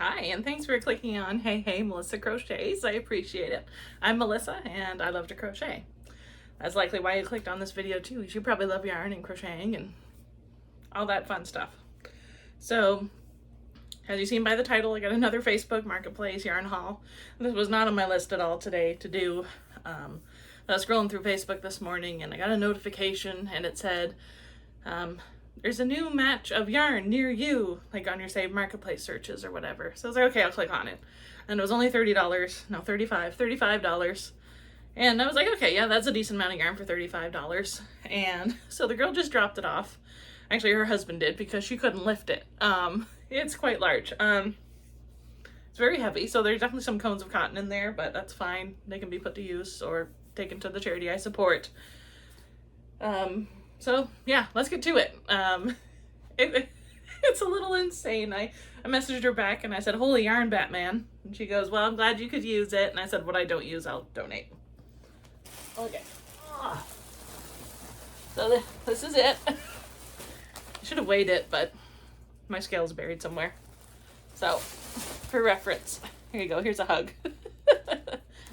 Hi, and thanks for clicking on Hey Melissa Crochets. I appreciate it. I'm Melissa and I love to crochet. That's likely why you clicked on this video too. You probably love yarn and crocheting and all that fun stuff. So, as you've seen by the title, I got another Facebook Marketplace yarn haul. This was not on my list at all today to do. I was scrolling through Facebook this morning and I got a notification and it said, there's a new match of yarn near you, like on your saved Marketplace searches or whatever. So I was like, okay, I'll click on it. And it was only $30, no, $35. And I was like, okay, yeah, that's a decent amount of yarn for $35. And so the girl just dropped it off. Actually, her husband did because she couldn't lift it. It's quite large. It's very heavy, so there's definitely some cones of cotton in there, but that's fine. They can be put to use or taken to the charity I support. So yeah, let's get to it. It's a little insane. I messaged her back and I said, holy yarn, Batman. And she goes, well, I'm glad you could use it. And I said, what I don't use, I'll donate. Okay. So this is it. I should have weighed it, but my scale's buried somewhere. So, for reference, here you go. Here's a hug.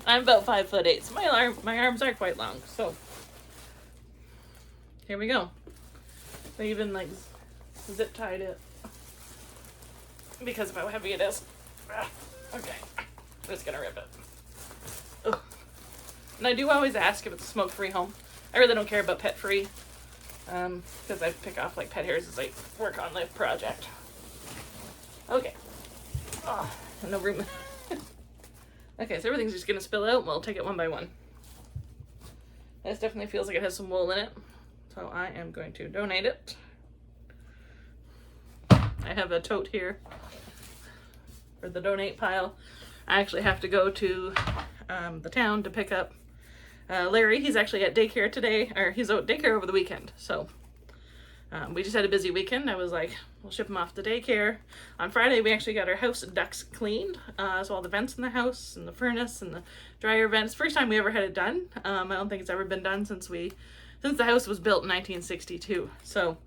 I'm about 5'8", so my arms are quite long. So, here we go. They even like zip tied it because of how heavy it is. Okay, I'm just gonna rip it. Ugh. And I do always ask if it's a smoke-free home. I really don't care about pet-free because I pick off like pet hairs as I work on the project. Okay. Oh, no room. Okay, so everything's just gonna spill out. We'll take it one by one. This definitely feels like it has some wool in it. So I am going to donate it. I have a tote here for the donate pile. I actually have to go to the town to pick up Larry. He's actually at daycare today, or he's at daycare over the weekend. So we just had a busy weekend. I was like, we'll ship him off to daycare. On Friday, we actually got our house ducts cleaned. So all the vents in the house and the furnace and the dryer vents. First time we ever had it done. I don't think it's ever been done since the house was built in 1962. So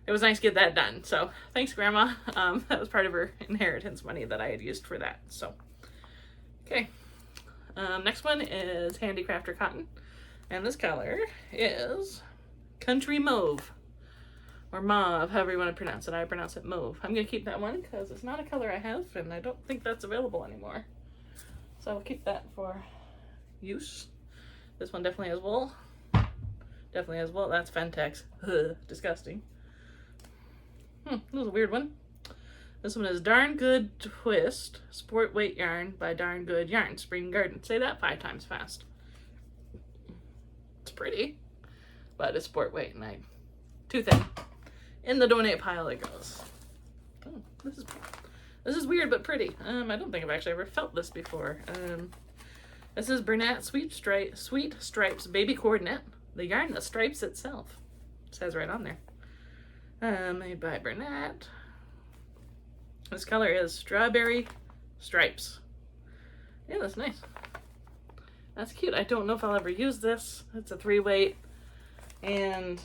it was nice to get that done. So thanks, Grandma. That was part of her inheritance money that I had used for that. So, okay. Next one is Handicrafter Cotton. And this color is Country Mauve. Or mauve, however you want to pronounce it. I pronounce it mauve. I'm going to keep that one because it's not a color I have and I don't think that's available anymore. So I'll keep that for use. This one definitely has wool. Definitely has wool. That's Fentex. Ugh, disgusting. This is a weird one. This one is Darn Good Twist Sport Weight Yarn by Darn Good Yarn Spring Garden. Say that 5 times fast. It's pretty, but it's sport weight and too thin. In the donate pile it goes. Oh, this is weird but pretty. I don't think I've actually ever felt this before. This is Bernat Sweet Stripes Baby Coordinate. The yarn that stripes itself. It says right on there. Made by Bernat. This color is Strawberry Stripes. Yeah, that's nice. That's cute. I don't know if I'll ever use this. It's a 3-weight. And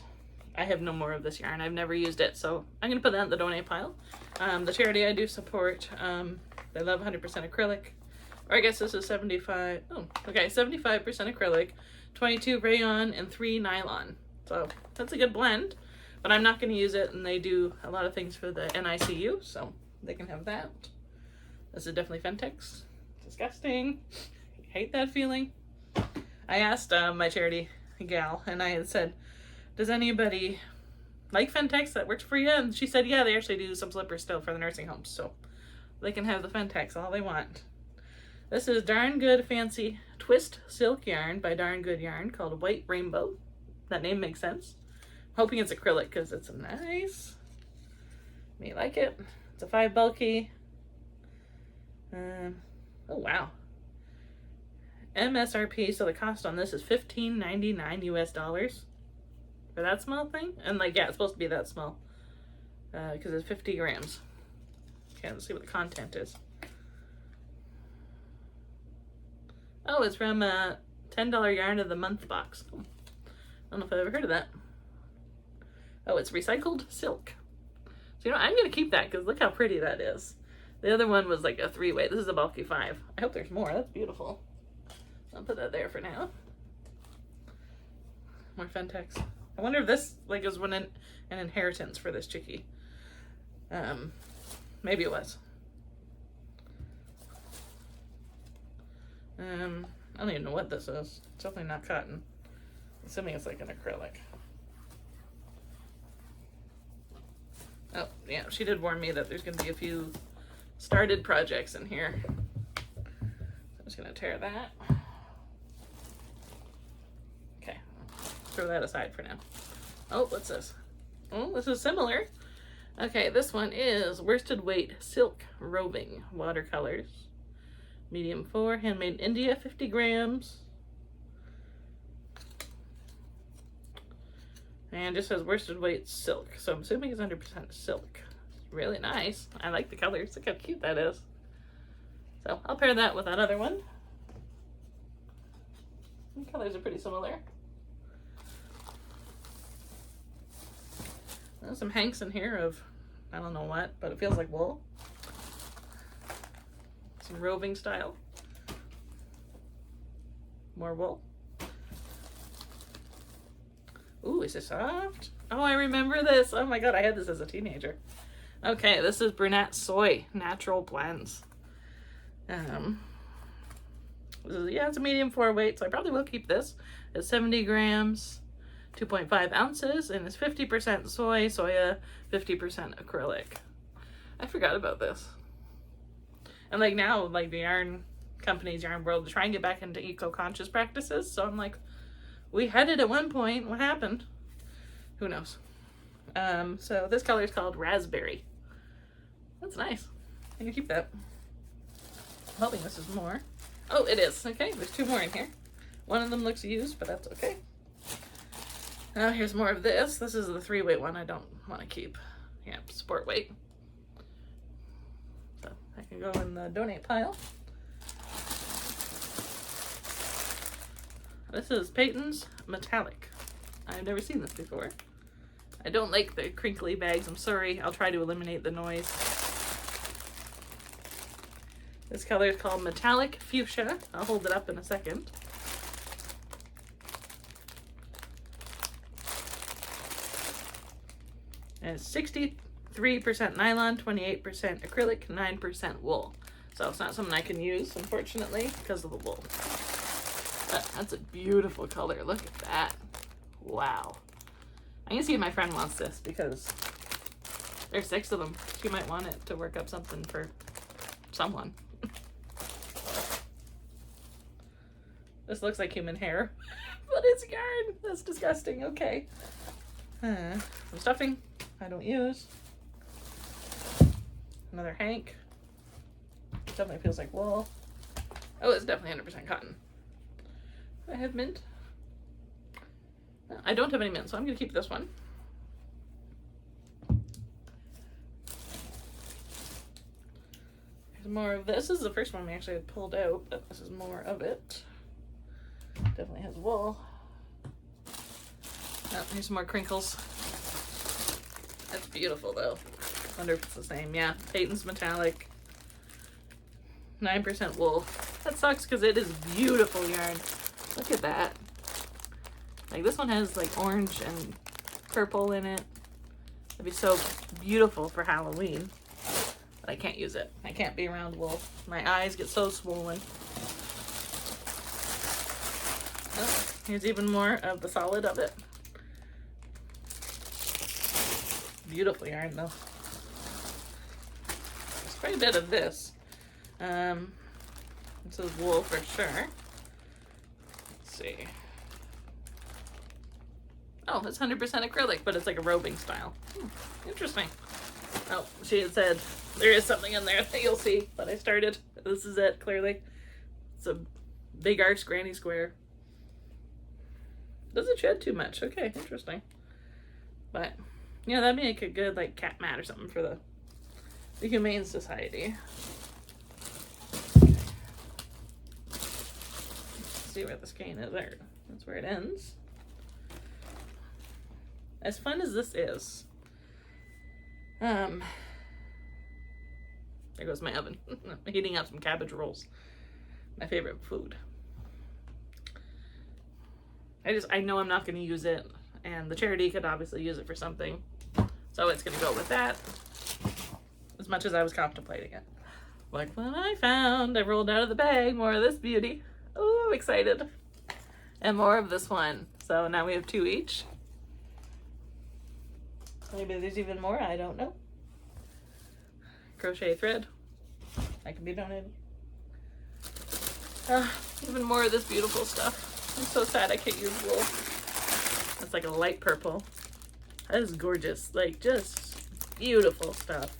I have no more of this yarn. I've never used it. So I'm going to put that in the donate pile. The charity I do support, they love 100% acrylic. Or I guess this is 75. Oh, okay. 75% acrylic. 22 rayon and 3 nylon. So that's a good blend, but I'm not going to use it, and they do a lot of things for the NICU, so they can have that. This is definitely Fentex. Disgusting. Hate that feeling. I asked my charity gal, and I had said, does anybody like Fentex that works for you? And she said, yeah, they actually do some slippers still for the nursing homes, so they can have the Fentex all they want. This is Darn Good Fancy Twist Silk Yarn by Darn Good Yarn called White Rainbow. That name makes sense. I'm hoping it's acrylic because it's nice. May like it. It's a 5 bulky. Oh, wow. MSRP, so the cost on this is $15.99 US for that small thing. And like, yeah, it's supposed to be that small because it's 50 grams. Okay, let's see what the content is. Oh, it's from a $10 Yarn of the Month box. I don't know if I've ever heard of that. Oh, it's recycled silk. So, you know, I'm going to keep that because look how pretty that is. The other one was like a 3-weight. This is a bulky 5. I hope there's more. That's beautiful. I'll put that there for now. More Fentex. I wonder if this like is an inheritance for this chickie. Maybe it was. I don't even know what this is. It's definitely not cotton. I'm assuming it's like an acrylic. Oh, yeah, she did warn me that there's going to be a few started projects in here. I'm just going to tear that. Okay, throw that aside for now. Oh, what's this? Oh, this is similar. Okay, this one is worsted weight silk roving watercolors. Medium 4, handmade in India, 50 grams. And just says worsted weight silk. So I'm assuming it's 100% silk. It's really nice. I like the colors. Look how cute that is. So I'll pair that with that other one. The colors are pretty similar. There's some hanks in here of, I don't know what, but it feels like wool. Some roving style. More wool. Ooh, is it soft? Oh, I remember this. Oh my god, I had this as a teenager. Okay, this is Brunette Soy Natural Blends. This is, yeah, it's a medium 4 weight, so I probably will keep this. It's 70 grams, 2.5 ounces, and it's 50% soy, soya, 50% acrylic. I forgot about this. And like now, like the yarn companies, yarn world, to try and get back into eco-conscious practices. So I'm like, we had it at one point. What happened? Who knows? So this color is called Raspberry. That's nice. I can keep that. I'm hoping this is more. Oh, it is. Okay, there's 2 more in here. One of them looks used, but that's okay. Now here's more of this. This is the 3-weight one I don't want to keep. Yeah, sport weight. So I can go in the donate pile. This is Peyton's Metallic. I've never seen this before. I don't like the crinkly bags. I'm sorry. I'll try to eliminate the noise. This color is called Metallic Fuchsia. I'll hold it up in a second. And it's 63% nylon, 28% acrylic, 9% wool. So it's not something I can use, unfortunately, because of the wool. But that's a beautiful color. Look at that. Wow. I'm gonna see if my friend wants this because there's 6 of them. She might want it to work up something for someone. This looks like human hair, but it's yarn. That's disgusting. Okay. Some stuffing I don't use. Another hank. Definitely feels like wool. Oh, it's definitely 100% cotton. I have mint. No, I don't have any mint, so I'm going to keep this one. Here's more of this. This is the first one we actually had pulled out, but this is more of it. Definitely has wool. Oh, here's some more crinkles. That's beautiful though. Wonder if it's the same. Yeah, Peyton's Metallic. 9% wool. That sucks because it is beautiful yarn. Look at that. Like this one has like orange and purple in it. It'd be so beautiful for Halloween. But I can't use it. I can't be around wool. My eyes get so swollen. Oh, here's even more of the solid of it. Beautiful yarn though. There's quite a bit of this. This is wool for sure. Let's see. Oh, it's 100% acrylic, but it's like a roving style. Interesting. Oh, she had said there is something in there that you'll see, but I started. This is it, clearly. It's a big arch granny square. Doesn't shed too much. Okay, interesting. But, you know, that'd make a good, like, cat mat or something for the Humane Society. Okay. Let's see where the skein is there. That's where it ends. As fun as this is, there goes my oven. I'm heating up some cabbage rolls. My favorite food. I know I'm not going to use it, and the charity could obviously use it for something. So it's going to go with that, as much as I was contemplating it. Like what I found. I rolled out of the bag more of this beauty. Oh, I'm excited. And more of this one. So now we have 2 each. Maybe there's even more, I don't know. Crochet thread. That can be donated. Even more of this beautiful stuff. I'm so sad I can't use wool. It's like a light purple. That is gorgeous. Like, just beautiful stuff.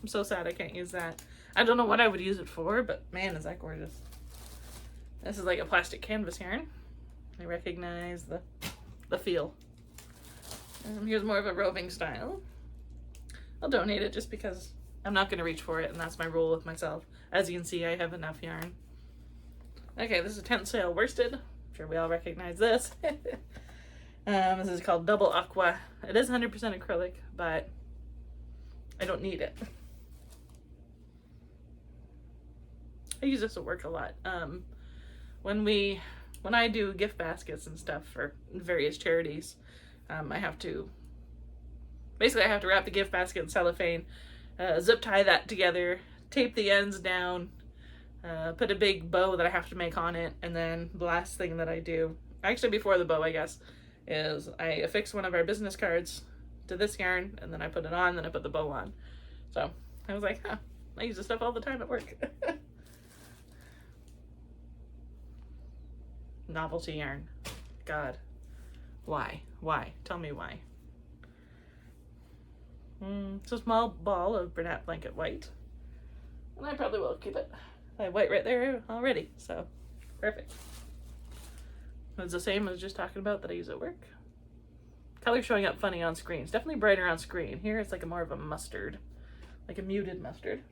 I'm so sad I can't use that. I don't know what I would use it for, but man, is that gorgeous. This is like a plastic canvas yarn. I recognize the feel. Here's more of a roving style. I'll donate it just because I'm not going to reach for it, and that's my rule with myself. As you can see, I have enough yarn. Okay, this is a tent sail worsted. I'm sure we all recognize this. This is called Double Aqua. It is 100% acrylic, but I don't need it. I use this at work a lot. When I do gift baskets and stuff for various charities, I have to wrap the gift basket in cellophane, zip tie that together, tape the ends down, put a big bow that I have to make on it, and then the last thing that I do, actually before the bow I guess, is I affix one of our business cards to this yarn, and then I put it on, then I put the bow on. So I was like, I use this stuff all the time at work. Novelty yarn. God. Why? Why? Tell me why. It's a small ball of Bernat Blanket white. And I probably will keep it. I have white right there already, so perfect. It's the same as just talking about that I use at work. Color showing up funny on screen. It's definitely brighter on screen. Here it's like more of a mustard, like a muted mustard.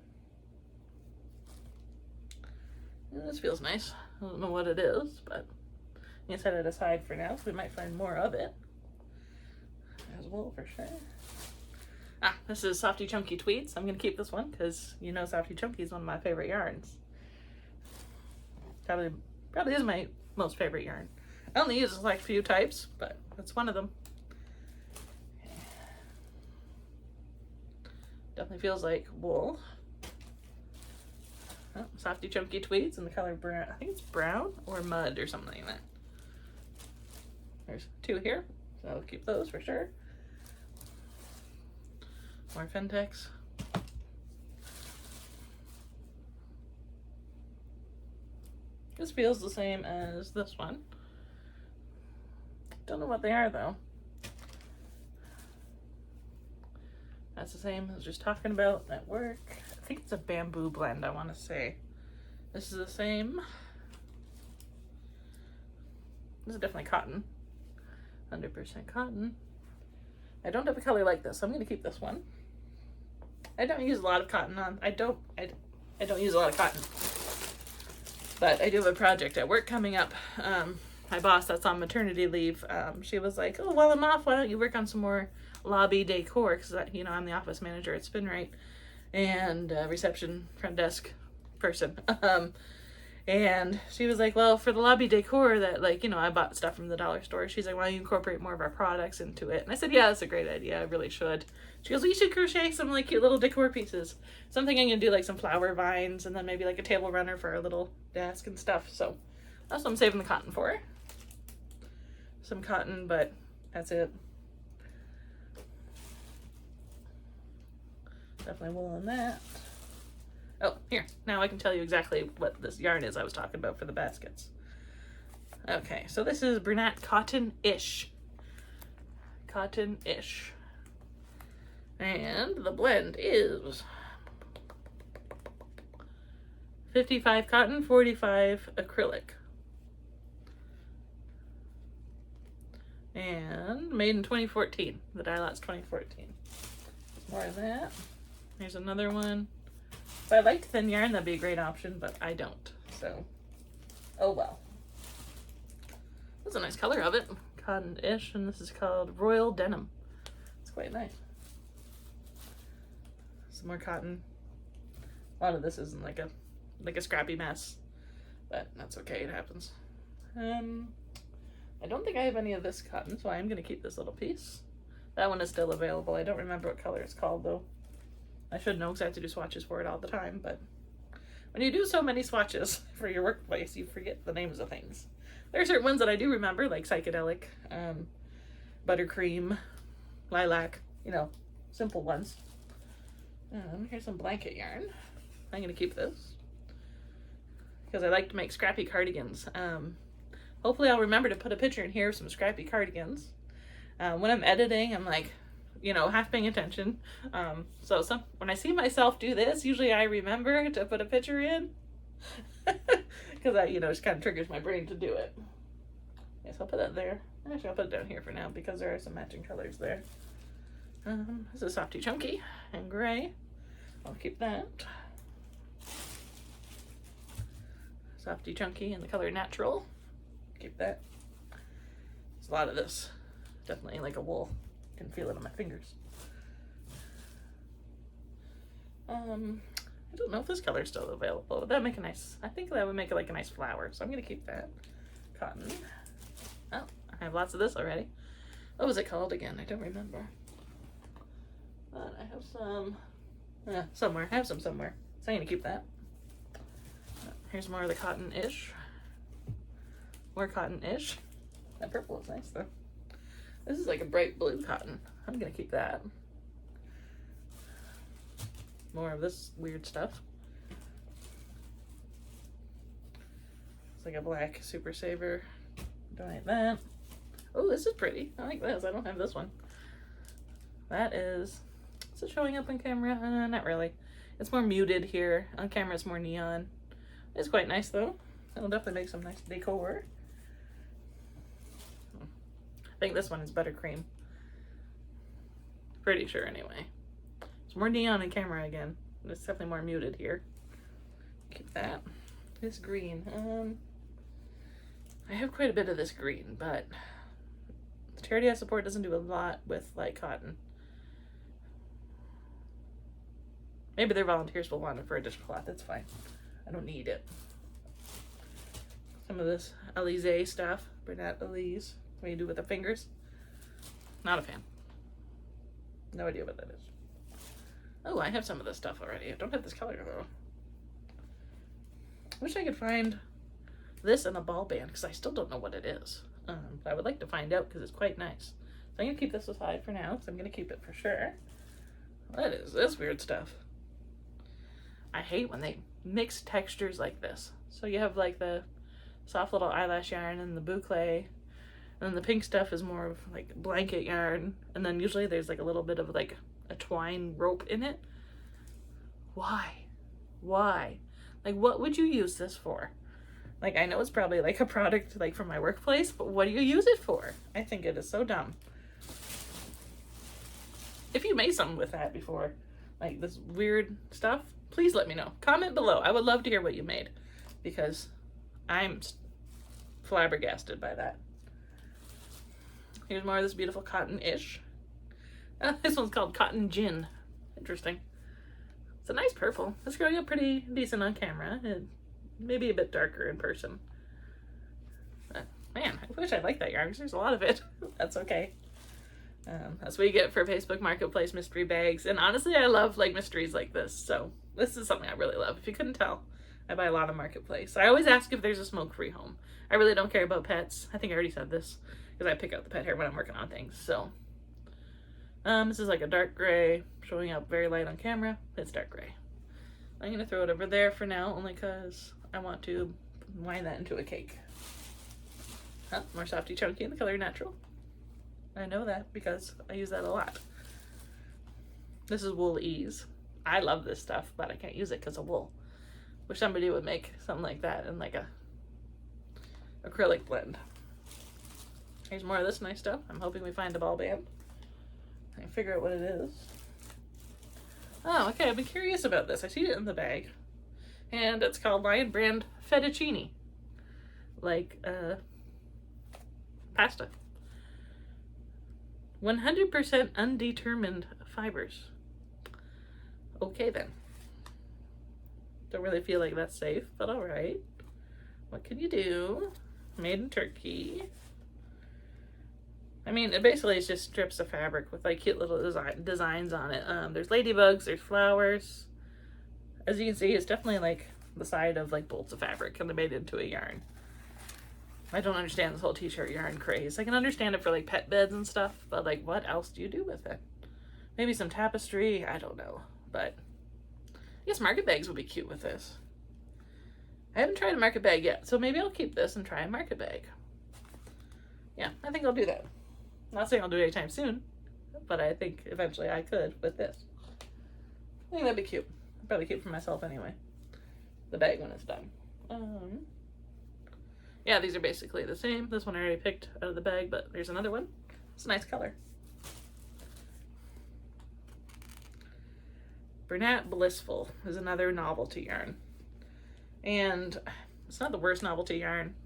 And this feels nice. I don't know what it is, but I'm gonna set it aside for now, so we might find more of it. As well, for sure. This is Softy Chunky Tweeds. I'm gonna keep this one because you know Softy Chunky is one of my favorite yarns. Probably is my most favorite yarn. I only use like a few types, but it's one of them. Definitely feels like wool. Softy Chunky Tweeds in the color brown. I think it's brown or mud or something like that. There's 2 here, so I'll keep those for sure. More Fentex. This feels the same as this one. Don't know what they are though. That's the same as just talking about at work. I think it's a bamboo blend, I want to say. This is the same. This is definitely cotton. 100% cotton. I don't have a color like this, so I'm going to keep this one. I don't use a lot of cotton on. I don't use a lot of cotton. But I do have a project at work coming up. My boss that's on maternity leave, she was like, oh, while I'm off, why don't you work on some more lobby decor? Because, you know, I'm the office manager at Spinrite and reception front desk person. And she was like, well, for the lobby decor that, like, you know, I bought stuff from the dollar store. She's like, why don't you incorporate more of our products into it? And I said, yeah, that's a great idea. I really should. She goes, well, you should crochet some, like, cute little decor pieces. Something I'm going to do, like, some flower vines and then maybe, like, a table runner for a little desk and stuff. So that's what I'm saving the cotton for. Some cotton, but that's it. Definitely wool on that. Oh, here. Now I can tell you exactly what this yarn is I was talking about for the baskets. Okay, so this is Bernat Cotton-ish. Cotton-ish. And the blend is 55 cotton, 45 acrylic. And made in 2014. The dye lot's 2014. More of that. Here's another one. If I liked thin yarn, that'd be a great option, but I don't. So, oh well. That's a nice color of it. Cotton-ish, and this is called Royal Denim. It's quite nice. some more cotton. A lot of this isn't like a scrappy mess, but that's okay, it happens. I don't think I have any of this cotton, so I am going to keep this little piece. That one is still available. I don't remember what color it's called, though. I should know because I have to do swatches for it all the time, but when you do so many swatches for your workplace, you forget the names of things. There are certain ones that I do remember, like Psychedelic, Buttercream, Lilac, you know, simple ones. Here's some blanket yarn. I'm going to keep this because I like to make scrappy cardigans. Hopefully I'll remember to put a picture in here of some scrappy cardigans. When I'm editing, I'm like, you know, half paying attention. So when I see myself do this, usually I remember to put a picture in because that, you know, just kind of triggers my brain to do it. Yes, I'll put that there. Actually, I'll put it down here for now because there are some matching colors there. This is Softy Chunky and gray. I'll keep that. Softy Chunky in the color Natural. Keep that. There's a lot of this. Definitely like a wool. I can feel it on my fingers. I don't know if this color is still available. Would that make a nice, I think that would make it like a nice flower. So I'm going to keep that. Cotton. Oh, I have lots of this already. What was it called again? I don't remember. But I have some somewhere. I have some somewhere. So I'm going to keep that. Here's more of the cotton-ish. More cotton-ish. That purple is nice though. This is like a bright blue cotton. I'm gonna keep that. More of this weird stuff. It's like a black Super Saver. Donate that. Oh, this is pretty. I like this. I don't have this one. That is it showing up on camera? Not really. It's more muted here. On camera it's more neon. It's quite nice though. It'll definitely make some nice decor. I think this one is Buttercream. Pretty sure anyway. It's more neon in camera again. It's definitely more muted here. Keep that. This green. I have quite a bit of this green, but the charity I support doesn't do a lot with like cotton. Maybe their volunteers will want it for a dishcloth. That's fine. I don't need it. Some of this Alize stuff. Bernat Alize. What do you do with the fingers? Not a fan. No idea what that is. Oh, I have some of this stuff already. I don't have this color though. Wish I could find this in a ball band because I still don't know what it is. But I would like to find out because it's quite nice. So I'm going to keep this aside for now because I'm going to keep it for sure. What is this weird stuff? I hate when they mix textures like this. So you have like the soft little eyelash yarn and the boucle. And then the pink stuff is more of like blanket yarn. And then usually there's like a little bit of like a twine rope in it. Why? Why? Like what would you use this for? Like I know it's probably like a product like from my workplace, but what do you use it for? I think it is so dumb. If you made something with that before, like this weird stuff, please let me know. Comment below. I would love to hear what you made because I'm flabbergasted by that. Here's more of this beautiful cotton-ish. This one's called Cotton Gin. Interesting. It's a nice purple. It's growing up pretty decent on camera. And maybe a bit darker in person. But, man, I wish I liked that yarn because there's a lot of it. That's okay. That's what you get for Facebook Marketplace mystery bags. And honestly, I love like mysteries like this. So this is something I really love. If you couldn't tell, I buy a lot of Marketplace. I always ask if there's a smoke-free home. I really don't care about pets. I think I already said this because I pick out the pet hair when I'm working on things. So this is like a dark gray, showing up very light on camera. It's dark gray. I'm going to throw it over there for now, only because I want to wind that into a cake. More Softy Chunky in the color Natural. I know that because I use that a lot. This is Wool Ease. I love this stuff, but I can't use it because of wool. Wish somebody would make something like that in like a acrylic blend. Here's more of this nice stuff. I'm hoping we find a ball band. I can figure out what it is. Oh, okay. I've been curious about this. I see it in the bag. And it's called Lion Brand Fettuccine. Like, pasta. 100% undetermined fibers. Okay then. Don't really feel like that's safe, but all right. What can you do? Made in Turkey. I mean, it basically is just strips of fabric with like cute little designs on it. There's ladybugs, there's flowers. As you can see, it's definitely like the side of like bolts of fabric and they made it into a yarn. I don't understand this whole t-shirt yarn craze. I can understand it for like pet beds and stuff, but like what else do you do with it? Maybe some tapestry, I don't know. But I guess market bags would be cute with this. I haven't tried a market bag yet, so maybe I'll keep this and try a market bag. Yeah, I think I'll do that. I'm not saying I'll do it anytime soon, but I think eventually I could with this. I think that'd be cute. I'll probably keep it for myself anyway. The bag when it's done. Yeah, these are basically the same. This one I already picked out of the bag, but there's another one. It's a nice color. Bernat Blissful is another novelty yarn. And it's not the worst novelty yarn,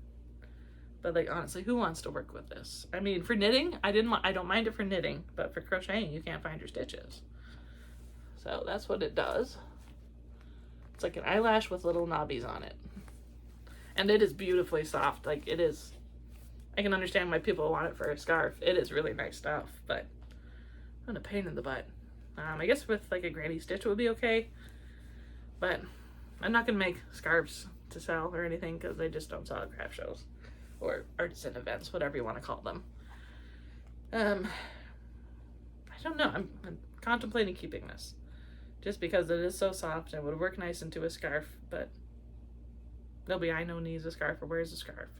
but like honestly, who wants to work with this? I mean, for knitting, I don't mind it for knitting, but for crocheting, you can't find your stitches. So that's what it does. It's like an eyelash with little knobbies on it. And it is beautifully soft. Like it is, I can understand why people want it for a scarf. It is really nice stuff, but what a pain in the butt. I guess with like a granny stitch would be okay, but I'm not gonna make scarves to sell or anything because they just don't sell at craft shows or artisan events, whatever you want to call them. I don't know. I'm contemplating keeping this just because it is so soft and it would work nice into a scarf, but nobody I know needs a scarf or wears a scarf.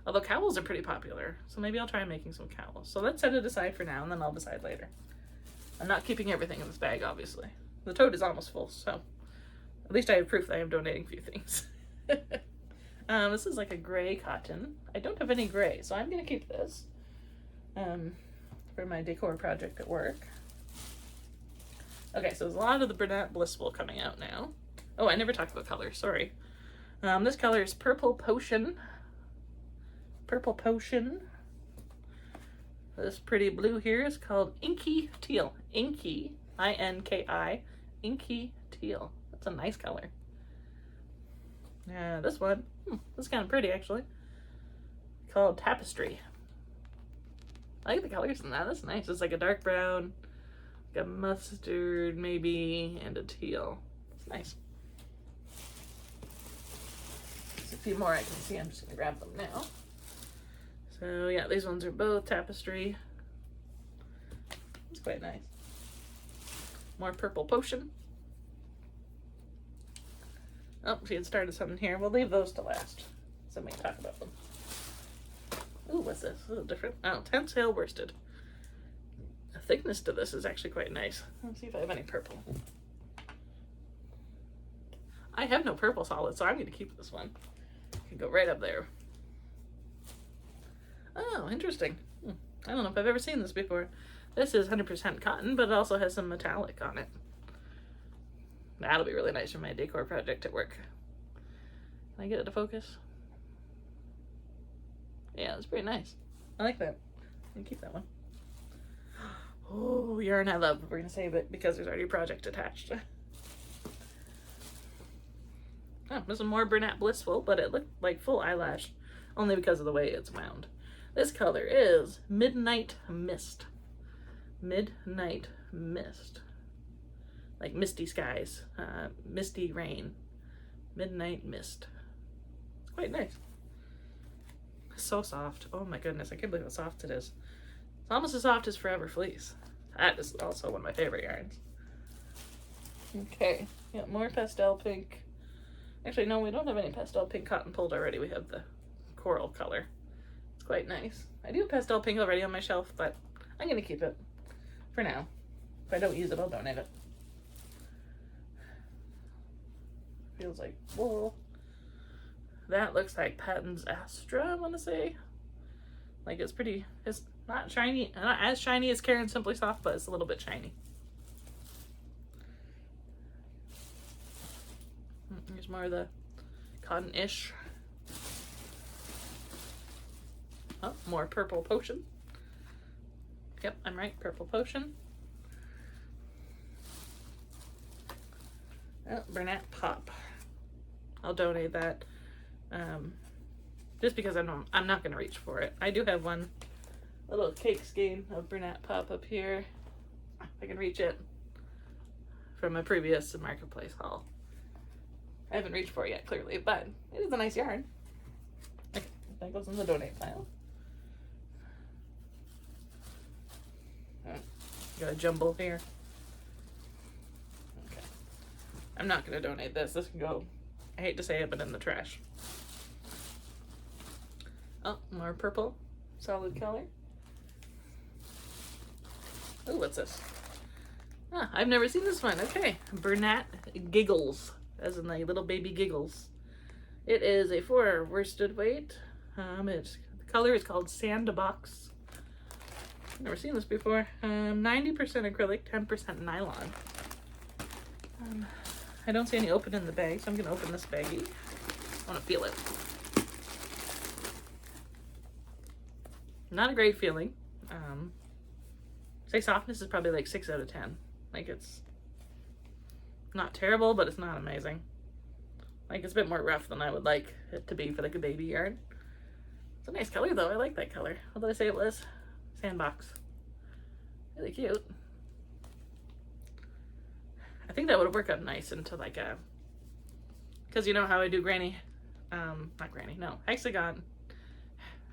Although cowls are pretty popular, so maybe I'll try making some cowls. So let's set it aside for now and then I'll decide later. I'm not keeping everything in this bag, obviously. The tote is almost full, so at least I have proof that I am donating a few things. This is like a gray cotton. I don't have any gray, so I'm going to keep this for my decor project at work. Okay, so there's a lot of the Bernat Blissful coming out now. Oh, I never talked about color, sorry. This color is Purple Potion. Purple Potion. This pretty blue here is called Inky Teal. Inky, I-N-K-I, Inky Teal. That's a nice color. Yeah, this one, this is kind of pretty actually. Called Tapestry. I like the colors in that. That's nice. It's like a dark brown, like a mustard maybe, and a teal. It's nice. There's a few more I can see. I'm just gonna grab them now. So yeah, these ones are both tapestry. It's quite nice. More Purple Potion. Oh, she had started something here. We'll leave those to last. So we can talk about them. Ooh, what's this? A little different. Oh, Tensile Worsted. The thickness to this is actually quite nice. Let's see if I have any purple. I have no purple solid, so I'm going to keep this one. It can go right up there. Oh, interesting. I don't know if I've ever seen this before. This is 100% cotton, but it also has some metallic on it. That'll be really nice for my decor project at work. Can I get it to focus? Yeah, it's pretty nice. I like that. I'm gonna keep that one. Oh, yarn I love. We're gonna save it because there's already a project attached. Oh, this is more Bernat Blissful, but it looked like full eyelash only because of the way it's wound. This color is Midnight Mist. Midnight Mist. Like misty skies, misty rain. Midnight Mist. It's quite nice. So soft. Oh my goodness, I can't believe how soft it is. It's almost as soft as Forever Fleece. That is also one of my favorite yarns. Okay, got more pastel pink. Actually, no, we don't have any pastel pink cotton pulled already. We have the coral color. It's quite nice. I do have pastel pink already on my shelf, but I'm going to keep it for now. If I don't use it, I'll donate it. Feels like wool. That looks like Patton's Astra, I want to say. Like it's pretty, it's not shiny, not as shiny as Karen Simply Soft, but it's a little bit shiny. Here's more of the cotton-ish. Oh, more Purple Potion. Yep, I'm right, Purple Potion. Oh, Bernat Pop. I'll donate that. Just because I'm not going to reach for it. I do have one little cake skein of Bernat Pop up here. If I can reach it from a previous Marketplace haul. I haven't reached for it yet, clearly, but it is a nice yarn. Okay, that goes in the donate pile. Got a jumble here. Okay. I'm not going to donate this. This can go, I hate to say it, but in the trash. Oh, more purple. Solid color. Oh, what's this? Ah, I've never seen this one. Okay. Bernat Giggles, as in the little baby giggles. It is a 4 worsted weight. The color is called Sandbox. Never seen this before. 90% acrylic, 10% nylon. I don't see any open in the bag, so I'm going to open this baggie. I want to feel it. Not a great feeling. Say softness is probably like 6 out of 10. Like, it's not terrible, but it's not amazing. Like, it's a bit more rough than I would like it to be for like a baby yarn. It's a nice color though. I like that color. What did I say it was? Sandbox. Really cute. I think that would work out nice into like a, because you know how I do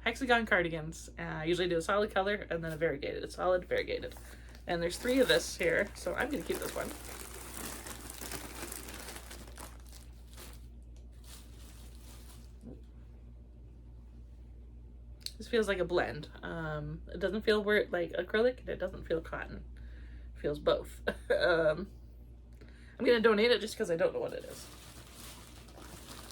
hexagon cardigans. I usually do a solid color and then a variegated, a solid variegated. And there's 3 of this here, so I'm gonna keep this one. This feels like a blend. It doesn't feel like acrylic, and it doesn't feel cotton. It feels both. I'm gonna donate it just because I don't know what it is.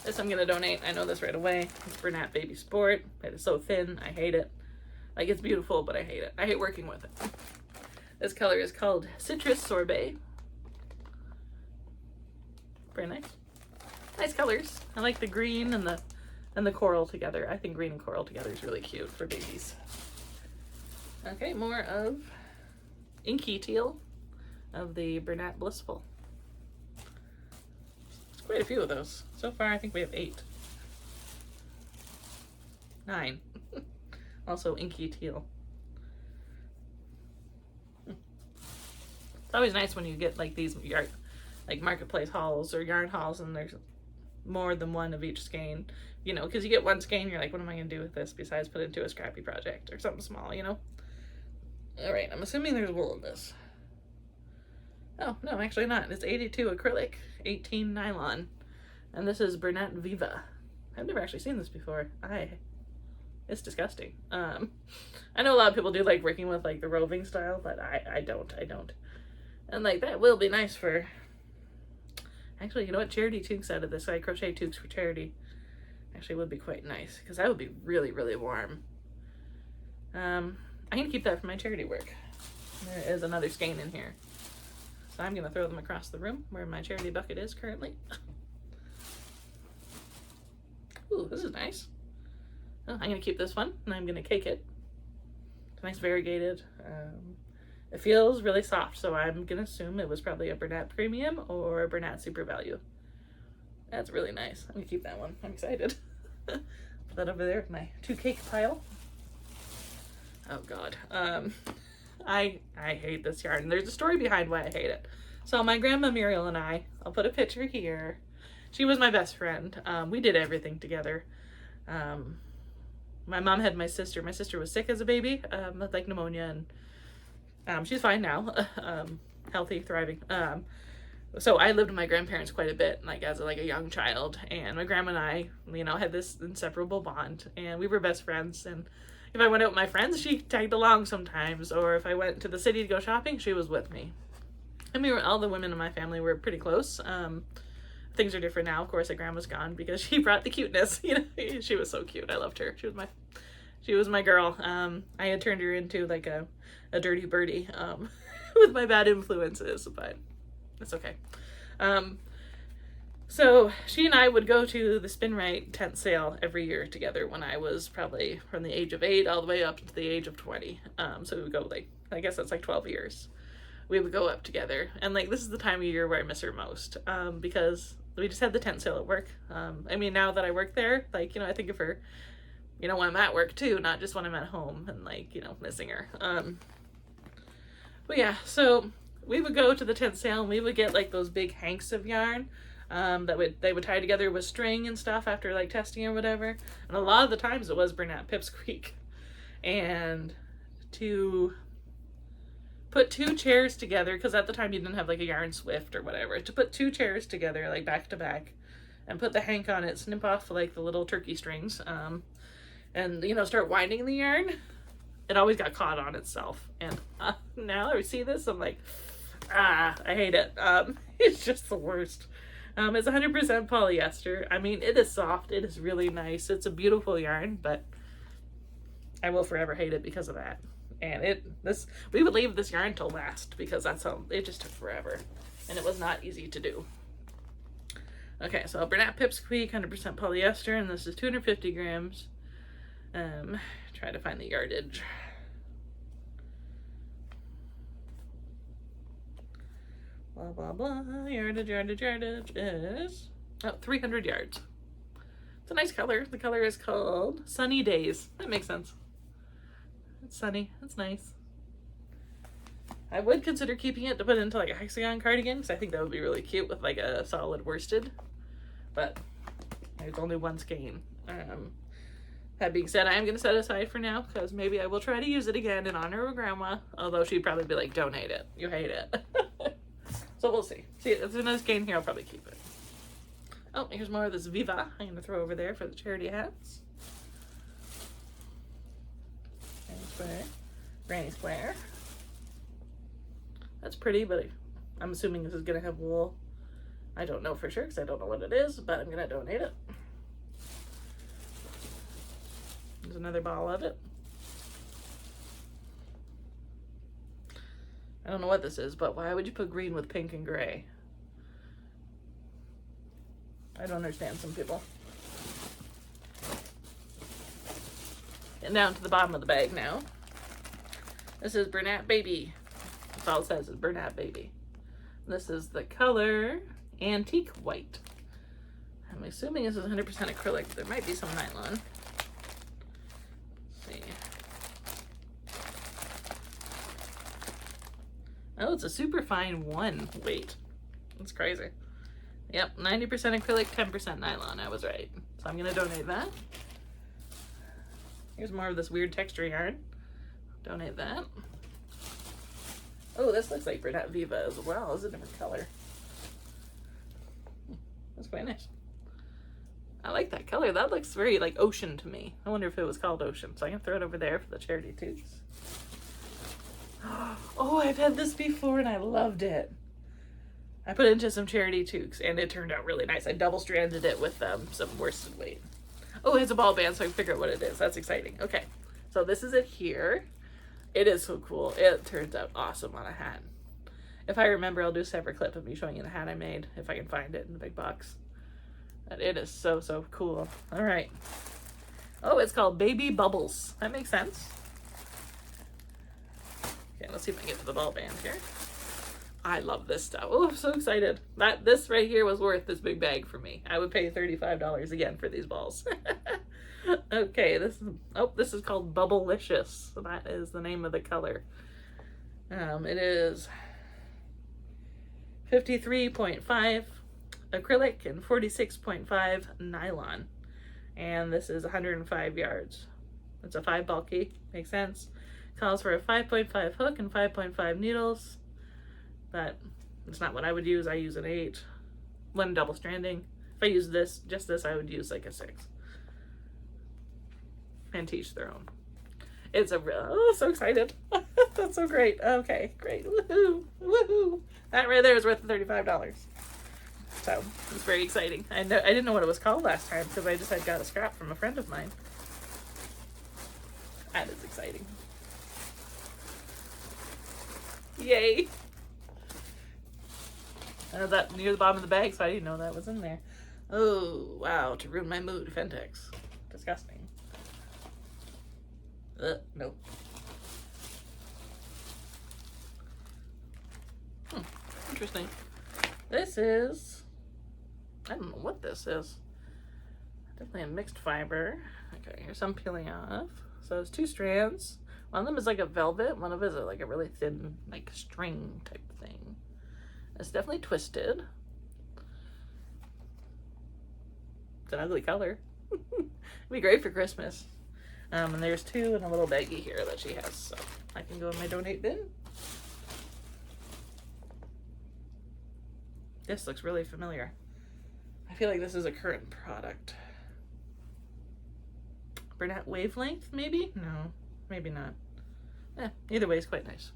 This I'm gonna donate. I know this right away. It's Bernat Baby Sport. It is so thin. I hate it. Like, it's beautiful, but I hate it. I hate working with it. This color is called Citrus Sorbet. Very nice. Nice colors. I like the green and the coral together. I think green and coral together is really cute for babies. Okay, more of Inky Teal of the Bernat Blissful. There's quite a few of those. So far, I think we have 8. 9. Also Inky Teal. It's always nice when you get like these like Marketplace hauls or yarn hauls and there's more than one of each skein, you know, because you get one skein, you're like, what am I going to do with this besides put it into a scrappy project or something small, you know? All right, I'm assuming there's wool in this. Oh, no, actually not. It's 82 acrylic, 18 nylon, and this is Bernat Viva. I've never actually seen this before. It's disgusting. I know a lot of people do like working with like the roving style, but I don't. And like that will be nice for, actually, you know what, charity toques out of this. I crochet toques for charity. Actually would be quite nice because that would be really, really warm. I'm gonna keep that for my charity work. There is another skein in here. So I'm gonna throw them across the room where my charity bucket is currently. Ooh, this is nice. Oh, I'm gonna keep this one and I'm gonna cake it. It's nice variegated. It feels really soft, so I'm gonna assume it was probably a Bernat Premium or a Bernat Super Value. That's really nice. I'm gonna keep that one. I'm excited. Put that over there with my 2 cake pile. Oh God. I hate this yarn. There's a story behind why I hate it. So my grandma Muriel and I'll put a picture here. She was my best friend. We did everything together. My mom had my sister. My sister was sick as a baby, with like pneumonia, and she's fine now, healthy, thriving. So I lived with my grandparents quite a bit, like as a young child, and my grandma and I, you know, had this inseparable bond, and we were best friends. And if I went out with my friends, she tagged along sometimes, or if I went to the city to go shopping, she was with me. And all the women in my family were pretty close. Things are different now, of course, that grandma's gone because she brought the cuteness. You know, she was so cute. I loved her. She was my girl. I had turned her into like a dirty birdie with my bad influences, but it's okay. So she and I would go to the Spin Right tent sale every year together when I was probably from the age of 8 all the way up to the age of 20. So we would go I guess that's like 12 years. we would go up together. And like, this is the time of year where I miss her most, because we just had the tent sale at work. I mean, now that I work there, like, you know, I think of her, you know, when I'm at work too, not just when I'm at home and like, you know, missing her. But yeah, so we would go to the tent sale and we would get like those big hanks of yarn they would tie together with string and stuff after like testing or whatever. And a lot of the times it was Bernat Pipsqueak. And to put 2 chairs together, because at the time you didn't have like a yarn swift or whatever, to put 2 chairs together like back to back and put the hank on it, snip off like the little turkey strings, and you know, start winding the yarn, it always got caught on itself. And now I see this, I'm like, I hate it. It's just the worst. It's 100% polyester. I mean, it is soft, it is really nice, it's a beautiful yarn, but I will forever hate it because of that. And we would leave this yarn till last because that's how it just took forever, and it was not easy to do. Okay, so Bernat Pipsqueak, 100% polyester, and this is 250 grams. Try to find the yardage. Blah, blah, blah. Yardage is 300 yards. It's a nice color. The color is called Sunny Days. That makes sense. It's sunny. It's nice. I would consider keeping it to put into like a hexagon cardigan, because I think that would be really cute with like a solid worsted. But there's only one skein. That being said, I am going to set it aside for now, because maybe I will try to use it again in honor of Grandma. Although she'd probably be like, don't hate it. You hate it. So we'll see. See, if there's another skein here, I'll probably keep it. Oh, here's more of this Viva I'm going to throw over there for the charity hats. Granny Square. Granny Square. That's pretty, but I'm assuming this is going to have wool. I don't know for sure because I don't know what it is, but I'm going to donate it. There's another ball of it. I don't know what this is, but why would you put green with pink and gray? I don't understand some people. And down to the bottom of the bag now. This is Bernat Baby. That's all it says is Bernat Baby. This is the color Antique White. I'm assuming this is 100% acrylic. There might be some nylon. Let's see. Oh, it's a super fine 1 weight. That's crazy. Yep, 90% acrylic, 10% nylon. I was right. So I'm going to donate that. Here's more of this weird texture yarn. Donate that. Oh, this looks like Bernat Viva as well. It's a different color. That's quite nice. I like that color. That looks very like ocean to me. I wonder if it was called ocean. So I can throw it over there for the charity toques. Oh, I've had this before and I loved it. I put it into some charity toques and it turned out really nice. I double stranded it with some worsted weight. Oh, it has a ball band so I can figure out what it is. That's exciting. Okay, so this is it here. It is so cool. It turns out awesome on a hat. If I remember, I'll do a separate clip of me showing you the hat I made if I can find it in the big box. But it is so, so cool. All right. Oh, it's called Baby Bubbles. That makes sense. Okay, let's see if I can get to the ball band here. I love this stuff. Oh, I'm so excited. This right here was worth this big bag for me. I would pay $35 again for these balls. Okay, this is called Bubblicious. So that is the name of the color. It is 53.5 acrylic and 46.5 nylon. And this is 105 yards. It's a 5 bulky, makes sense. Calls for a 5.5 hook and 5.5 needles, but it's not what I would use. I use an 8, 1 double stranding. If I use just this, I would use like a 6. And teach their own. It's so excited. That's so great. Okay, great. Woohoo! Woohoo! That right there is worth $35. So it's very exciting. I didn't know what it was called last time because I just had got a scrap from a friend of mine. That is exciting. Yay! That near the bottom of the bag, so I didn't know that was in there. Oh, wow, to ruin my mood, Fentex. Disgusting. Nope. Interesting. This is, I don't know what this is. Definitely a mixed fiber. Okay, here's some peeling off. So it's 2 strands. One of them is like a velvet, one of it is like a really thin, like string type thing. It's definitely twisted. It's an ugly color. It'd be great for Christmas. And there's 2 in a little baggie here that she has, so I can go in my donate bin. This looks really familiar. I feel like this is a current product. Burnett wavelength, maybe? No, maybe not. Either way, it's quite nice.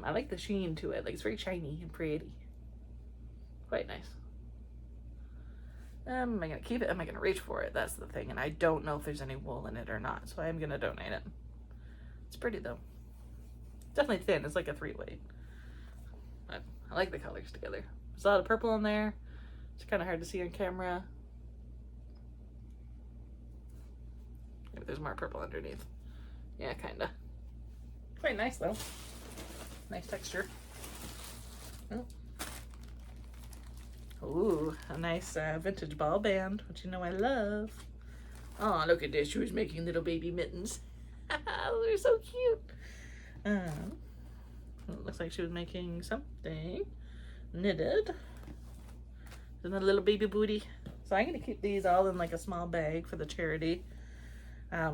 I like the sheen to it. Like, it's very shiny and pretty. Quite nice. Am I gonna keep it? Am I gonna reach for it? That's the thing. And I don't know if there's any wool in it or not, so I am gonna donate it. It's pretty though. Definitely thin. It's like a 3-weight. But I like the colors together. There's a lot of purple in there. It's kind of hard to see on camera. Maybe there's more purple underneath. Yeah, kind of. Quite nice though. Nice texture. Oh. Ooh, a nice vintage ball band, which you know I love. Oh, look at this. She was making little baby mittens. They're so cute. It looks like she was making something knitted. Isn't that a little baby booty? So I'm going to keep these all in like a small bag for the charity.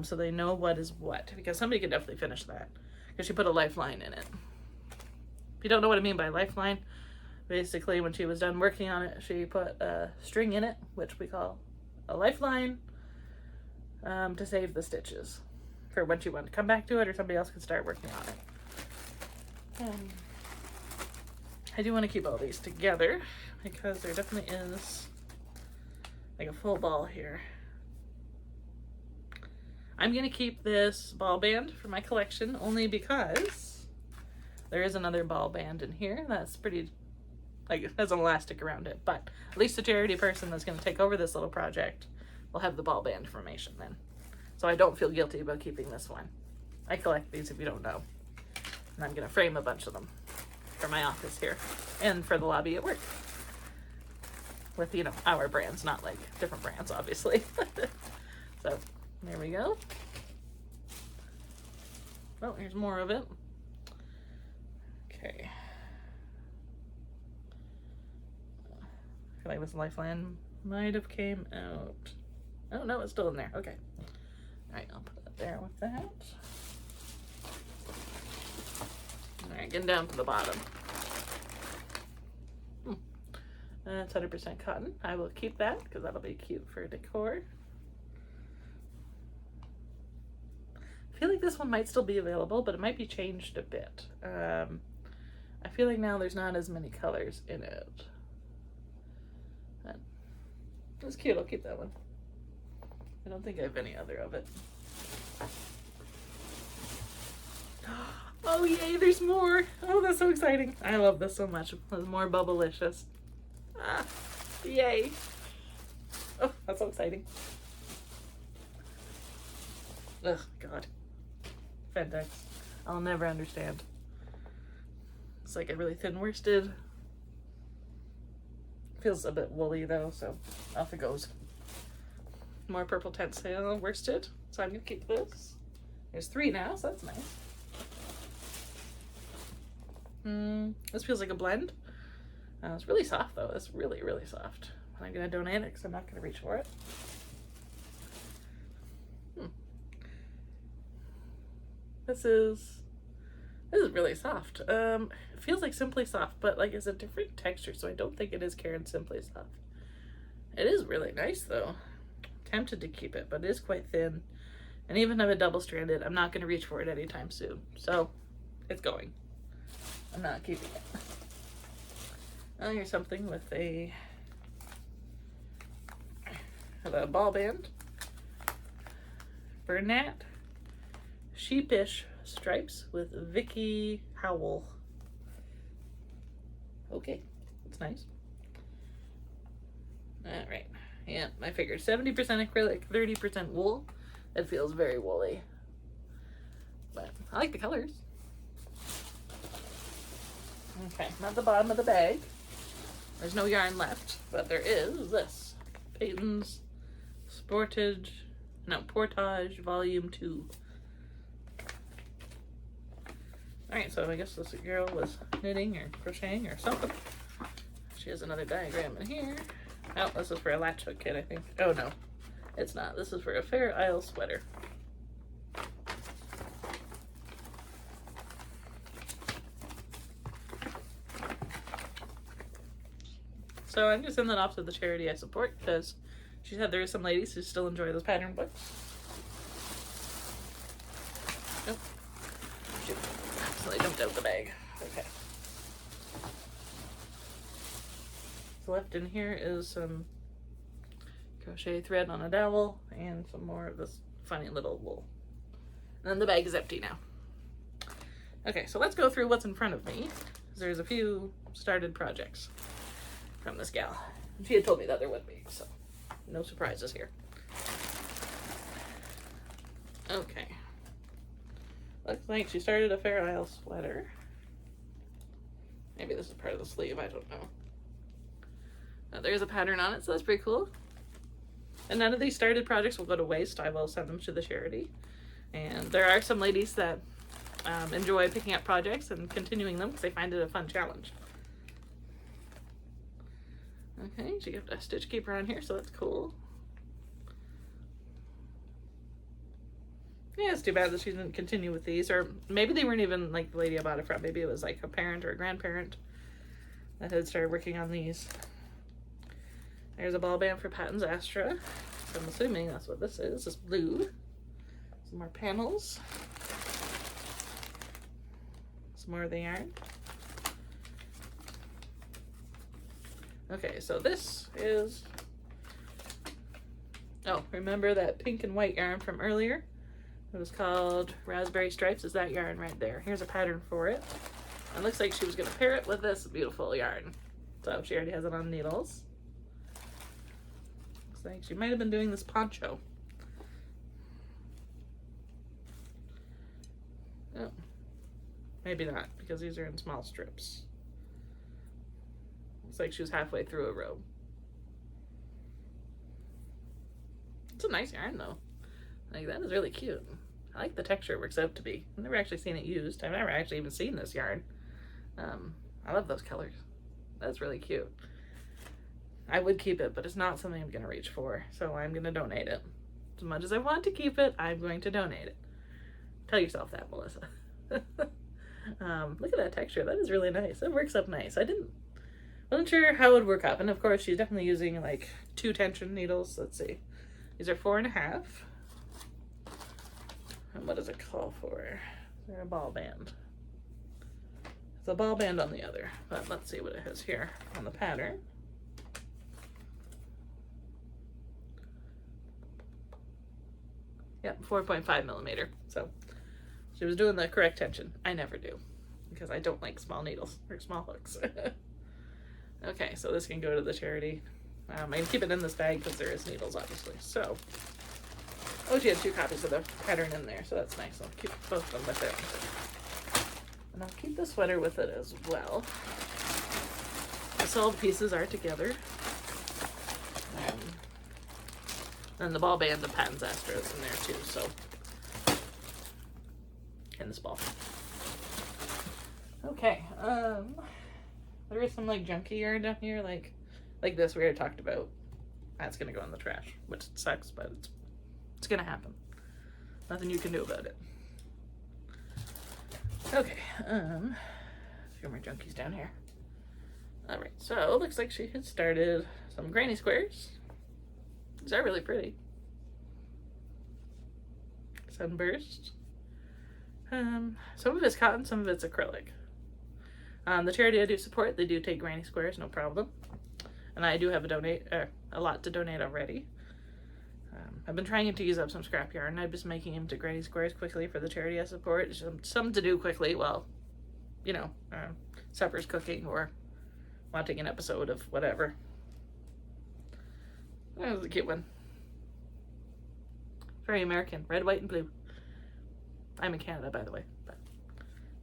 So they know what is what. Because somebody could definitely finish that. Because she put a lifeline in it. If you don't know what I mean by lifeline, basically when she was done working on it, she put a string in it, which we call a lifeline, to save the stitches for when she wanted to come back to it or somebody else could start working on it. I do want to keep all these together because there definitely is like a full ball here. I'm going to keep this ball band for my collection only because there is another ball band in here that's pretty, like, has an elastic around it, but at least the charity person that's going to take over this little project will have the ball band formation then. So I don't feel guilty about keeping this one. I collect these if you don't know. And I'm going to frame a bunch of them for my office here and for the lobby at work. With, you know, our brands, not like different brands, obviously. So there we go. Oh, here's more of it. Okay. I feel like this lifeline might have came out. Oh no, it's still in there. Okay. All right, I'll put it there with that. All right, getting down to the bottom. It's 100% cotton. I will keep that because that'll be cute for decor. I feel like this one might still be available, but it might be changed a bit. I feel like now there's not as many colors in it. That's cute. I'll keep that one. I don't think I have any other of it. Oh yay, there's more. Oh, that's so exciting. I love this so much. There's more Bubblicious. Ah, yay. Oh, that's so exciting. Ugh, God. Fendex. I'll never understand. It's like a really thin worsted. Feels a bit woolly though, so off it goes. More purple tensile worsted. So I'm gonna keep this. There's 3 now, so that's nice. This feels like a blend. It's really soft though. It's really, really soft. And I'm gonna donate it because I'm not gonna reach for it. This is really soft. It feels like Simply Soft, but like it's a different texture, so I don't think it is Karen Simply Soft. It is really nice though. Tempted to keep it, but it is quite thin. And even if it's double-stranded, I'm not gonna reach for it anytime soon. So it's going. I'm not keeping it. Oh, here's something with a ball band. Burnett Sheepish Stripes with Vicky Howell. Okay, that's nice. All right, yeah, I figured 70% acrylic, 30% wool. It feels very woolly, but I like the colors. Okay, not the bottom of the bag. There's no yarn left, but there is this. Peyton's Portage Volume 2. Alright, so I guess this girl was knitting or crocheting or something. She has another diagram in here. Oh, this is for a latch hook kit, I think. Oh no, it's not. This is for a Fair Isle sweater. So I'm going to send that off to the charity I support because she said there are some ladies who still enjoy those pattern books. Oh, shoot. Accidentally dumped out the bag. Okay. So left in here is some crochet thread on a dowel and some more of this funny little wool. And then the bag is empty now. Okay, so let's go through what's in front of me. There's a few started projects from this gal. She had told me that there would be, so no surprises here. Okay. Looks like she started a Fair Isle sweater. Maybe this is part of the sleeve, I don't know. There's a pattern on it, so that's pretty cool. And none of these started projects will go to waste. I will send them to the charity. And there are some ladies that enjoy picking up projects and continuing them because they find it a fun challenge. Okay, she got a stitch keeper on here, so that's cool. Yeah, it's too bad that she didn't continue with these, or maybe they weren't even like the lady I bought it from. Maybe it was like a parent or a grandparent that had started working on these. There's a ball band for Patton's Astra. So I'm assuming that's what this is. It's blue. Some more panels. Some more of the yarn. Okay, so this is, oh, remember that pink and white yarn from earlier? It was called Raspberry Stripes, is that yarn right there. Here's a pattern for it. It looks like she was gonna pair it with this beautiful yarn. So she already has it on needles. Looks like she might have been doing this poncho. Oh, maybe not, because these are in small strips. Looks like she was halfway through a row. It's a nice yarn though. Like, that is really cute. I like the texture it works out to be. I've never actually seen it used. I've never actually even seen this yarn. I love those colors. That's really cute. I would keep it, but it's not something I'm gonna reach for, so I'm gonna donate it. As much as I want to keep it, I'm going to donate it. Tell yourself that, Melissa. Look at that texture. That is really nice. It works up nice. Wasn't sure how it would work up, and of course she's definitely using like 2 tension needles. Let's see. These are 4.5. And what does it call for? They're a ball band. It's a ball band on the other, but let's see what it has here on the pattern. Yep, 4.5 millimeter. So she was doing the correct tension. I never do, because I don't like small needles or small hooks. Okay, so this can go to the charity. I can keep it in this bag because there is needles, obviously. So, oh, she had 2 copies of the pattern in there, so that's nice. I'll keep both of them with it. And I'll keep the sweater with it as well. The solved pieces are together. And the ball band of Patton's Astra is in there too, so. And this ball. Okay, there is some like junky yarn down here, like this we already talked about. That's gonna go in the trash, which sucks, but it's gonna happen. Nothing you can do about it. Okay, a few more junkies down here. All right, so it looks like she had started some granny squares. These are really pretty. Sunburst. Some of it's cotton, some of it's acrylic. The charity I do support, they do take granny squares, no problem. And I do have a lot to donate already. I've been trying to use up some scrap yarn. I'm just making them to granny squares quickly for the charity I support. It's some to do quickly while, you know, supper's cooking or watching an episode of whatever. That was a cute one. Very American. Red, white, and blue. I'm in Canada, by the way. But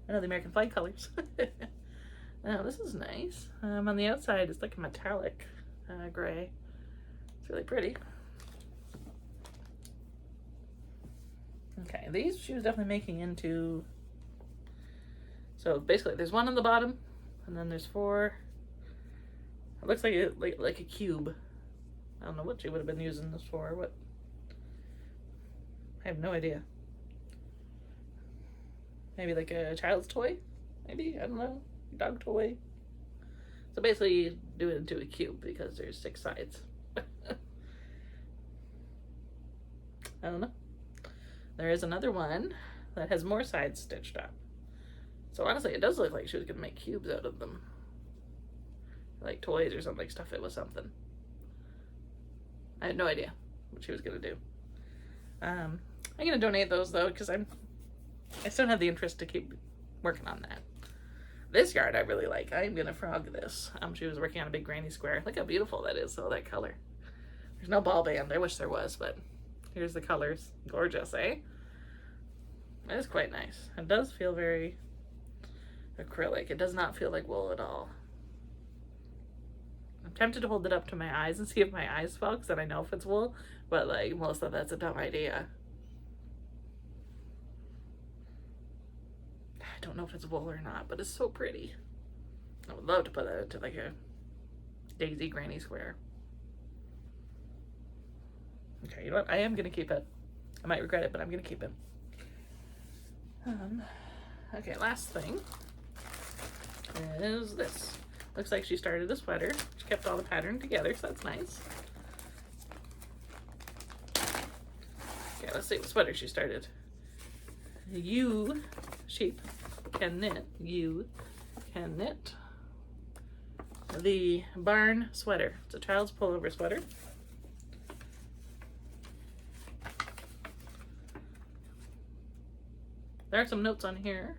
I know the American flag colors. Oh, this is nice. On the outside, it's like a metallic gray. It's really pretty. Okay, these she was definitely making into, so basically there's one on the bottom, and then there's 4. It looks like a cube. I don't know what she would have been using this for. What? I have no idea. Maybe like a child's toy? Maybe? I don't know. Dog toy? So basically you do it into a cube because there's 6 sides. I don't know. There is another one that has more sides stitched up. So honestly, it does look like she was gonna make cubes out of them. Like toys or something, like stuff it with something. I had no idea what she was gonna do. I'm gonna donate those though, because I still have the interest to keep working on that. This yarn I really like. I'm gonna frog this. She was working on a big granny square. Look how beautiful that is, though, that color. There's no ball band. I wish there was, but here's the colors. Gorgeous, eh? That is quite nice. It does feel very acrylic. It does not feel like wool at all. I'm tempted to hold it up to my eyes and see if my eyes fog, because then I know if it's wool, but like, Melissa, that's a dumb idea. I don't know if it's wool or not, but it's so pretty. I would love to put that into like a daisy granny square. Okay, you know what? I am gonna keep it. I might regret it, but I'm gonna keep it. Okay, last thing is this. Looks like she started a sweater. She kept all the pattern together, so that's nice. Okay, let's see what sweater she started. You, sheep, can knit. You can knit the barn sweater. It's a child's pullover sweater. There are some notes on here.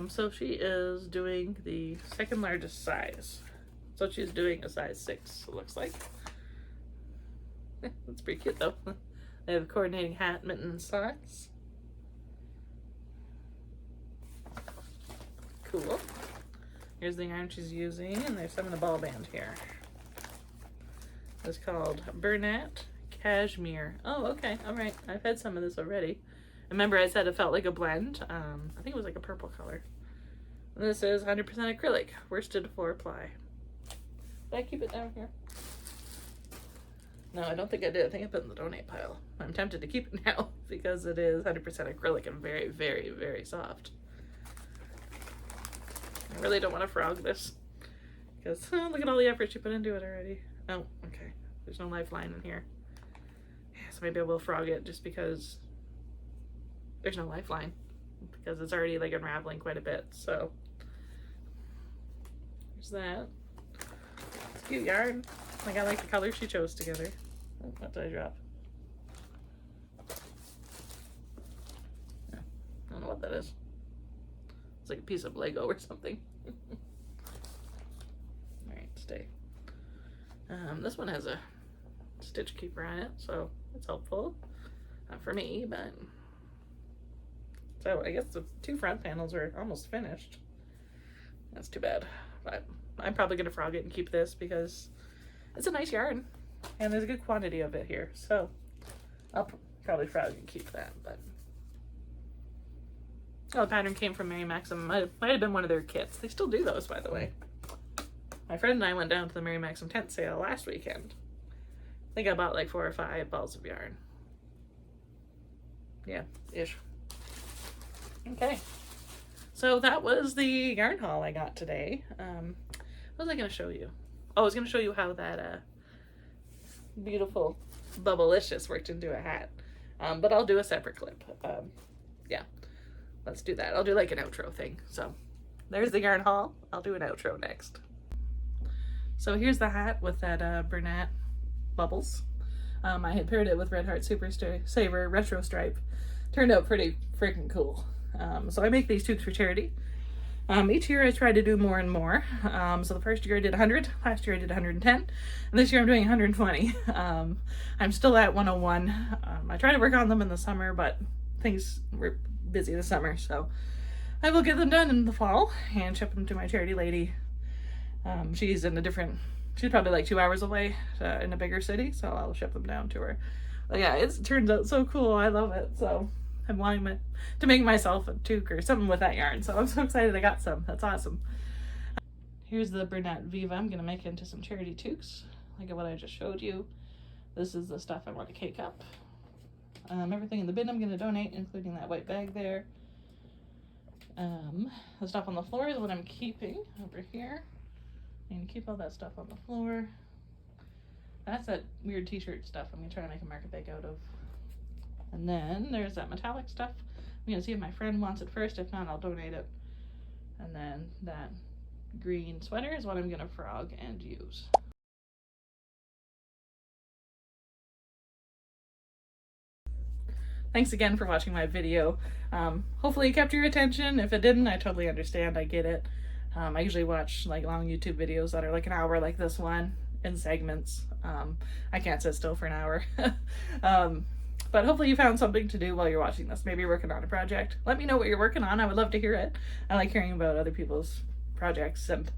So she is doing the 2nd largest size. So she's doing a size 6, it looks like. That's pretty cute though. They have a coordinating hat, mittens, socks. Cool. Here's the yarn she's using, and there's some in the ball band here. It's called Bernat Cashmere. Oh, okay, all right. I've had some of this already. Remember I said it felt like a blend. I think it was like a purple color. And this is 100% acrylic, worsted 4-ply. Did I keep it down here? No, I don't think I did. I think I put it in the donate pile. I'm tempted to keep it now because it is 100% acrylic and very, very, very soft. I really don't want to frog this because look at all the effort she put into it already. Oh, okay. There's no lifeline in here. Yeah, so maybe I will frog it just because there's no lifeline, because it's already like unraveling quite a bit. So there's that. It's cute yarn. Like, I like the colors she chose together. Oh, what did I drop? I don't know what that is. It's like a piece of Lego or something. Alright, stay. This one has a stitch keeper on it, so it's helpful. Not for me, but... So I guess the 2 front panels are almost finished. That's too bad, but I'm probably gonna frog it and keep this because it's a nice yarn and there's a good quantity of it here. So I'll probably frog and keep that. But oh, the pattern came from Mary Maxim. Might have been one of their kits. They still do those, by the way. My friend and I went down to the Mary Maxim tent sale last weekend. I think I bought like 4 or 5 balls of yarn. Yeah, ish. Okay, so that was the yarn haul I got today. What was I going to show you? Oh, I was going to show you how that beautiful Bubblicious worked into a hat. But I'll do a separate clip. Yeah, let's do that. I'll do like an outro thing. So there's the yarn haul. I'll do an outro next. So here's the hat with that Bernat bubbles. I had paired it with Red Heart Super Saver Retro Stripe. Turned out pretty freaking cool. So I make these toques for charity. Each year I try to do more and more. So the first year I did 100, last year I did 110, and this year I'm doing 120. I'm still at 101. I try to work on them in the summer, but things were busy this summer, so I will get them done in the fall and ship them to my charity lady. She's in a different, she's probably like 2 hours away in a bigger city, so I'll ship them down to her. But yeah, it turns out so cool. I love it. So I'm wanting to make myself a toque or something with that yarn. So I'm so excited I got some. That's awesome. Here's the Bernat Viva I'm going to make into some charity toques, like what I just showed you. This is the stuff I want to cake up. Everything in the bin I'm going to donate, including that white bag there. The stuff on the floor is what I'm keeping over here. I'm going to keep all that stuff on the floor. That's that weird t-shirt stuff I'm going to try to make a market bag out of. And then there's that metallic stuff. I'm going to see if my friend wants it first. If not, I'll donate it. And then that green sweater is what I'm going to frog and use. Thanks again for watching my video. Hopefully it kept your attention. If it didn't, I totally understand. I get it. I usually watch like long YouTube videos that are like an hour like this one in segments. I can't sit still for an hour. But hopefully you found something to do while you're watching this. Maybe you're working on a project. Let me know what you're working on. I would love to hear it. I like hearing about other people's projects, and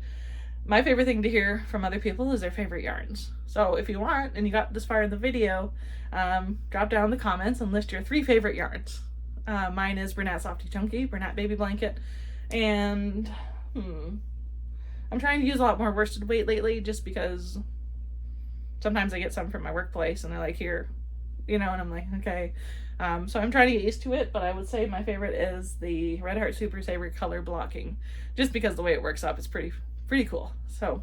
my favorite thing to hear from other people is their favorite yarns. So if you want, and you got this far in the video, drop down in the comments and list your 3 favorite yarns. Mine is Bernat Softy Chunky, Bernat Baby Blanket, and I'm trying to use a lot more worsted weight lately just because sometimes I get some from my workplace and they're like, here, you know, and I'm like, okay. So I'm trying to get used to it, but I would say my favorite is the Red Heart Super Saver color blocking, just because the way it works up is pretty cool. So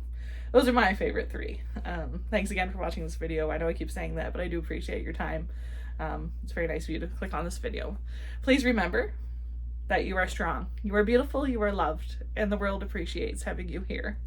those are my favorite 3. Thanks again for watching this video. I know I keep saying that, but I do appreciate your time. It's very nice of you to click on this video. Please remember that you are strong, you are beautiful, you are loved, and the world appreciates having you here.